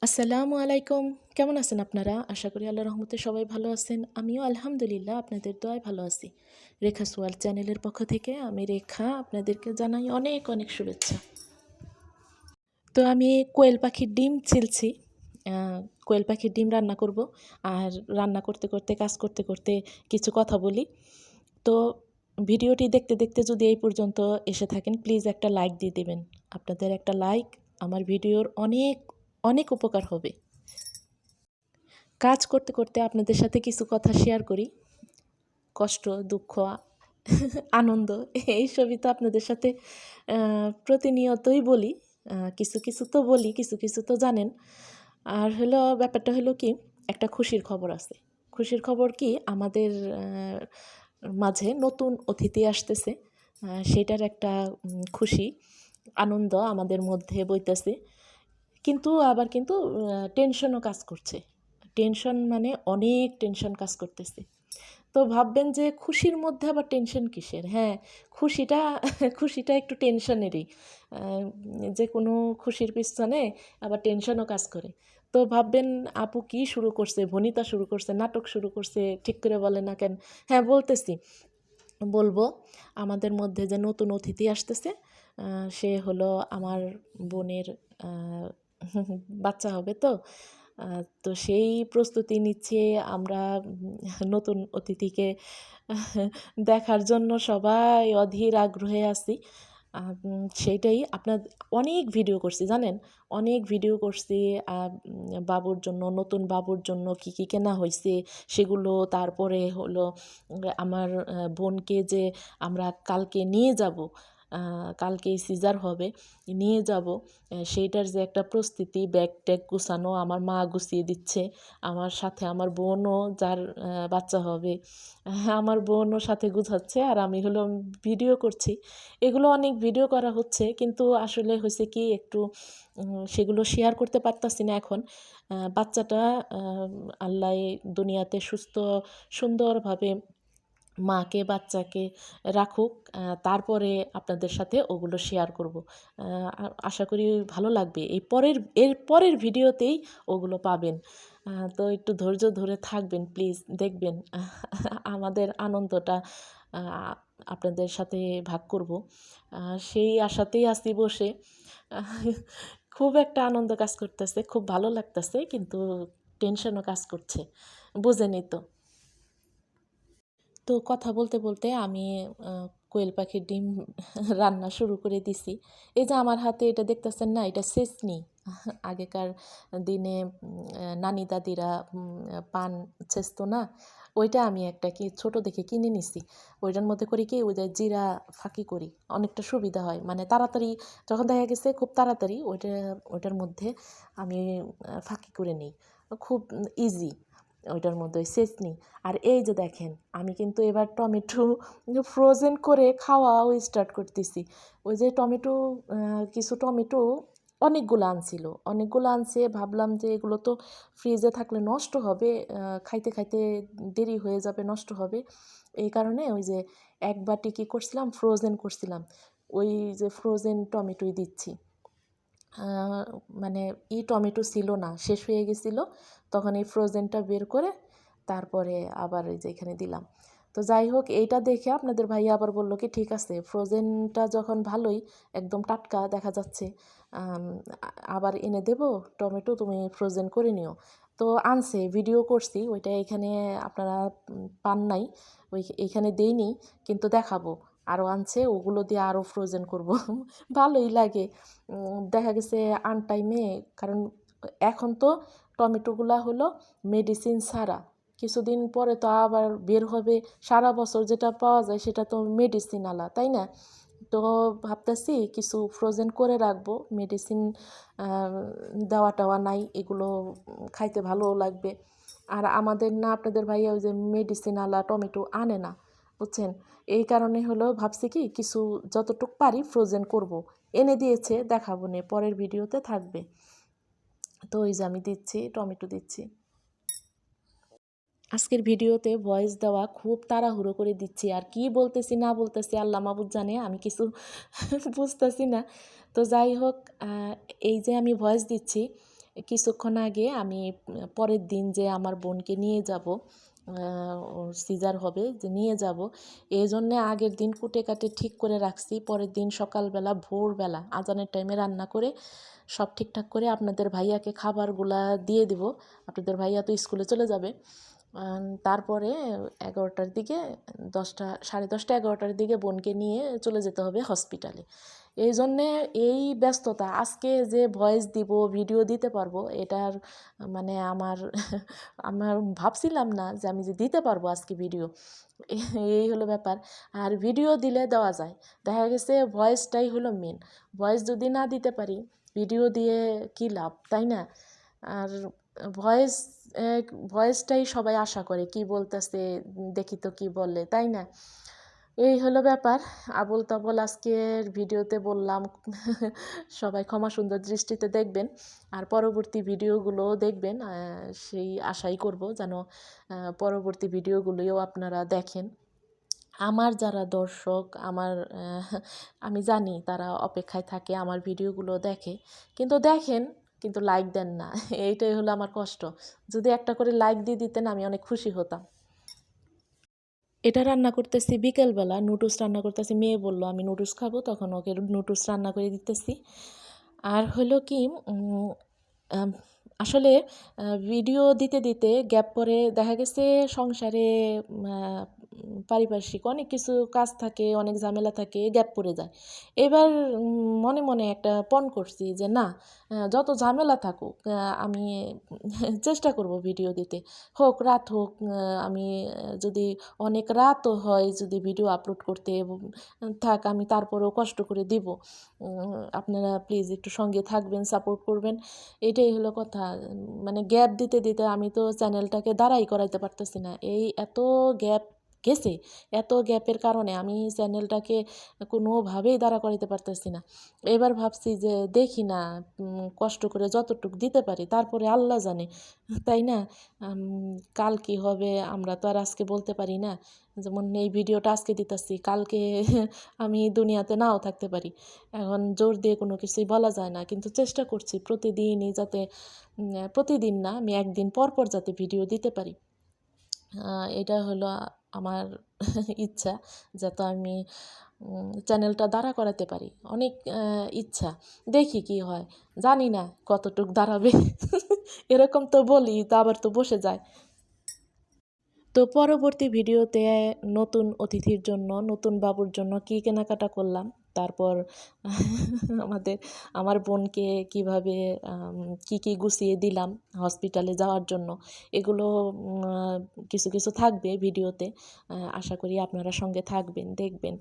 আসসালামু আলাইকুম। কেমন আছেন আপনারা? আশা করি আল্লাহর রহমতে সবাই ভালো আছেন। আমিও আলহামদুলিল্লাহ আপনাদের দোয়ায় ভালো আছি। রেখা সোয়াল চ্যানেলের পক্ষ থেকে আমি রেখা আপনাদেরকে জানাই অনেক অনেক শুভেচ্ছা। তো আমি কোয়েল পাখির ডিম ছিলছি। আ কোয়েল পাখির ডিম রান্না করব। আর রান্না করতে, করতে কাজ করতে, করতে কিছু কথা বলি। তো ভিডিওটি দেখতে, দেখতে যদি এই পর্যন্ত এসে থাকেন প্লিজ একটা লাইক দিয়ে দিবেন। আপনাদের একটা লাইক আমার ভিডিওর অনেক, অনেক উপকার হবে। কাজ করতে, করতে আপনাদের সাথে কিছু কথা শেয়ার করি। কষ্ট, দুঃখ, আনন্দ এইসবই তো আপনাদের সাথে প্রতিনিয়তই বলি। কিছু, কিছু তো বলি, কিছু, কিছু তো জানেন। আর ব্যাপারটা হলো কি, একটা খুশির খবর আছে। খুশির খবর কি, আমাদের মাঝে নতুন অতিথি আসতেছে। সেটার একটা খুশি, আনন্দ আমাদের মধ্যে বইতেছে। কিন্তু আবার কিন্তু টেনশনও কাজ করছে। টেনশন মানে অনেক টেনশন কাজ করতেছে। তো ভাববেন যে খুশির মধ্যে আবার টেনশন কিসের? হ্যাঁ, খুশিটা খুশিটা একটু টেনশনেরই। আ যে কোনো খুশির পিছনে আবার টেনশনও কাজ করে। তো ভাববেন আপু কি শুরু করছে? ভনিতা শুরু করছে, নাটক শুরু করছে, ঠিক করে বলে না কেন? হ্যাঁ, বলতেছি। বলবো, আমাদের মধ্যে যে নতুন অতিথি আসতেছে, আ সে হলো আমার বোনের আ বাচ্চা হবে তো। আ তো সেই প্রস্তুতি নিচ্ছি আমরা নতুন অতিথিকে দেখার জন্য সবাই অধীর আগ্রহে আছি। সেইটাই অনেক ভিডিও করছি জানেন? অনেক ভিডিও করছি বাবুর জন্য, নতুন বাবুর জন্য কী, কী কেনা হইছে সেগুলো। তারপরে আমার বোনকে যে আমরা কালকে নিয়ে যাব, কালকেই সিজার হবে, নিয়ে যাব, সেইটার যে একটা প্রস্তুতি, ব্যাগ-ট্যাগ গুছানো আমার মা গুছিয়ে দিচ্ছে। আমার সাথে আমার বোনও যার বাচ্চা হবে, আমার বোনও সাথে গুছাচ্ছে আর আমি ভিডিও করছি। এগুলো অনেক ভিডিও করা হচ্ছে কিন্তু আসলে হইছে কি একটু সেগুলো শেয়ার করতে পারতাছি না এখন। বাচ্চাটা আল্লাহ দুনিয়াতে সুস্থ সুন্দরভাবে মাকে বাচ্চাকে রাখুক, তারপরে আপনাদের সাথে ওগুলো শেয়ার করব। আশা করি ভালো লাগবে। এর পরের ভিডিওতেই ওগুলো পাবেন। তো একটু ধৈর্য ধরে থাকবেন প্লিজ, দেখবেন আমাদের আনন্দটা আ আপনাদের সাথে ভাগ করব। সেই আশাতেই আছি বসে। আহ, খুব একটা আনন্দ কাজ করতেছে, খুব ভালো লাগতেছে কিন্তু টেনশনও কাজ করছে। বোঝেনই তো। তো কথা বলতে, বলতে আমি আ কোয়েল পাখির ডিম রান্না শুরু করে দিছি। এই যে আমার হাতে এটা দেখতেছেন না? এটা ছেঁচনি। আগেকার দিনে নানি দাদিরা পান ছেঁচতো না? ওইটা আমি একটা ছোট দেখে কিনে নিছি। ওইটার মধ্যে করি কি, ওই যে জিরা ফাঁকি করি। অনেকটা সুবিধা হয়। মানে তাড়াতাড়ি যখন দেখা গেছে খুব তাড়াতাড়ি ওইটার মধ্যে আমি ফাঁকি করে নেই। খুব ইজি ওইটার মধ্যে ওই ছেঁচনি। আর এই যে দেখেন, আমি কিন্তু এবার টমেটো ফ্রোজেন করে খাওয়াও স্টার্ট করতেছি। ওই যে কিছু টমেটো অনেকগুলো আনছিল। অনেকগুলো আনছে, ভাবলাম যে এগুলো তো ফ্রিজে থাকলে নষ্ট হবে। খাইতে, খাইতে দেরি হয়ে যাবে, নষ্ট হবে। এই কারণে ওই যে এক বাটি কী করছিলাম, ফ্রোজেন করছিলাম। ওই যে ফ্রোজেন টমেটোই দিচ্ছি। আ মানে টমেটো ছিল না, শেষ হয়ে গেছিল। তখন এই ফ্রোজেনটা বের করে তারপরে আবার এই যে এখানে দিলাম। তো যাই হোক, এইটা দেখে আপনাদের ভাইয়া আবার বলল কি, ঠিক আছে ফ্রোজেনটা যখন ভালোই একদম টাটকা দেখা যাচ্ছে, আম আবার এনে দেব টমেটো, তুমি ফ্রোজেন করে নিও। তো আনছে, ভিডিও করছি ওইটা, এখানে আপনারা পান নাই। এইখানে দেইনি কিন্তু দেখাবো। আরও আনছে, ওগুলো দিয়ে আরও ফ্রোজেন করব। ভালোই লাগে। দেখা গেছে আনটাইমে, কারণ এখন তো টমেটোগুলা হলো মেডিসিন ছাড়া। কিছুদিন পরে তো আবার বের হবে, সারা বছর যেটা পাওয়া যায় সেটা তো মেডিসিনওয়ালা, তাই না? তো ভাবতেছি কিছু ফ্রোজেন করে রাখবো, মেডিসিন দেওয়া-টেওয়া নাই, এগুলো খাইতে ভালোও লাগবে। আর আমাদের না, আপনাদের ভাইয়া ওই যে মেডিসিনওয়ালা টমেটো আনে না, বুঝছেন? এই কারণে ভাবছি কি কিছু যতটুক পারি ফ্রোজেন করব। এনে দিয়েছে, দেখাবো নে, পরের ভিডিওতে থাকবে। তো ওই যে আমি দিচ্ছি, টমেটো দিচ্ছি। আজকের ভিডিওতে ভয়েস দেওয়া খুব তাড়াহুড়ো করে দিচ্ছি, আর কি বলতেছি না বলতেছি আল্লাহ মাবুদ জানে, আমি কিছু বুঝতেছি না। তো যাই হোক, এই যে আমি ভয়েস দিচ্ছি, কিছুক্ষণ আগে আমি পরের দিন যে আমার বোনকে নিয়ে যাব, ওর সিজার হবে, যে নিয়ে যাব, এই জন্যে আগের দিন কুটে কাটে ঠিক করে রাখছি। পরের দিন সকালবেলা ভোরবেলা আজানের টাইমে রান্না করে সব ঠিকঠাক করে আপনাদের ভাইয়াকে খাবারগুলা দিয়ে দিব। আপনাদের ভাইয়া তো স্কুলে চলে যাবে। তারপরে 11টার দিকে 10টা, 10:30, 11টার দিকে বোনকে নিয়ে চলে যেতে হবে হসপিটালে। এই জন্যে এই ব্যস্ততা, আজকে যে ভয়েস দিব, ভিডিও দিতে পারবো, এটার মানে আমার ভাবছিলাম না যে আমি যে দিতে পারবো আজকে ভিডিও। এই হলো ব্যাপার। আর ভিডিও দিলে দেওয়া যায়, দেখা গেছে ভয়েসটাই হলো মেন। ভয়েস যদি না দিতে পারি, ভিডিও দিয়ে কী লাভ, তাই না? আর ভয়েস ভয়েসটাই সবাই আশা করে, কি বলতেছে দেখি তো কি বলে, তাই না? এই হলো ব্যাপার। আবোল তাবোল আজকের ভিডিওতে বললাম। সবাই ক্ষমা সুন্দর দৃষ্টিতে দেখবেন, আর পরবর্তী ভিডিওগুলোও দেখবেন। সেই আশাই করব যেন পরবর্তী ভিডিওগুলোও আপনারা দেখেন। আমার যারা দর্শক, আমি জানি তারা অপেক্ষায় থাকে, আমার ভিডিওগুলো দেখে, কিন্তু দেখেন কিন্তু লাইক দেন না। এইটাই হলো আমার কষ্ট। যদি একটা করে লাইক দিয়ে দিতেন আমি অনেক খুশি হতাম। এটা রান্না করতেছি বিকেলবেলা, নুডলস রান্না করতেছি। মেয়ে বলল আমি নুডলস খাবো, তখন ওকে নুডলস রান্না করে দিতেছি। আর হলো কি, আসলে ভিডিও দিতে দিতে গ্যাপ পরে দেখা গেছে সংসারে পারিপার্শ্বিক অনেক কিছু কাজ থাকে, অনেক ঝামেলা থাকে, গ্যাপ পড়ে যায়। এবার মনে মনে একটা পণ করছি যে না, যত ঝামেলা থাকুক আমি চেষ্টা করব ভিডিও দিতে, হোক রাত হোক, আমি যদি অনেক রাতও হয় যদি ভিডিও আপলোড করতে থাক, আমি তারপরেও কষ্ট করে দিব। আপনারা প্লিজ একটু সঙ্গে থাকবেন, সাপোর্ট করবেন, এটাই হলো কথা। মানে গ্যাপ দিতে দিতে আমি তো চ্যানেলটাকে দাঁড়াই করাইতে পারতেছি না। এই এত গ্যাপ গেছে, এত গ্যাপের কারণে আমি চ্যানেলটাকে কোনোভাবেই দাঁড়া করাইতে পারতেছি না। এবার ভাবছি যে দেখি না, কষ্ট করে যতটুক দিতে পারি, তারপরে আল্লাহ জানে, তাই না? কাল কি হবে আমরা তো আর আজকে বলতে পারি না। যেমন এই ভিডিওটা আজকে দিতেছি, কালকে আমি দুনিয়াতে নাও থাকতে পারি। এখন জোর দিয়ে কোনো কিছুই বলা যায় না, কিন্তু চেষ্টা করছি প্রতিদিনই যাতে, প্রতিদিন না, আমি একদিন পর পর যাতে ভিডিও দিতে পারি। এটা হলো আমার ইচ্ছা, যাতে আমি চ্যানেলটা দাঁড়া করাতে পারি। অনেক ইচ্ছা, দেখি কি হয়, জানি না কতটুক দাঁড়াবে। এরকম তো বলি, তো আবার তো বসে যায়। তো পরবর্তী ভিডিওতে নতুন অতিথির জন্য, নতুন বাবুর জন্য কী কেনাকাটা করলাম, তারপর আমার বোনকে কিভাবে কি গুছিয়ে দিলাম হসপিটালে যাওয়ার জন্য, এগুলো কিছু কিছু থাকবে ভিডিওতে। আশা করি আপনারা সঙ্গে থাকবেন, দেখবেন।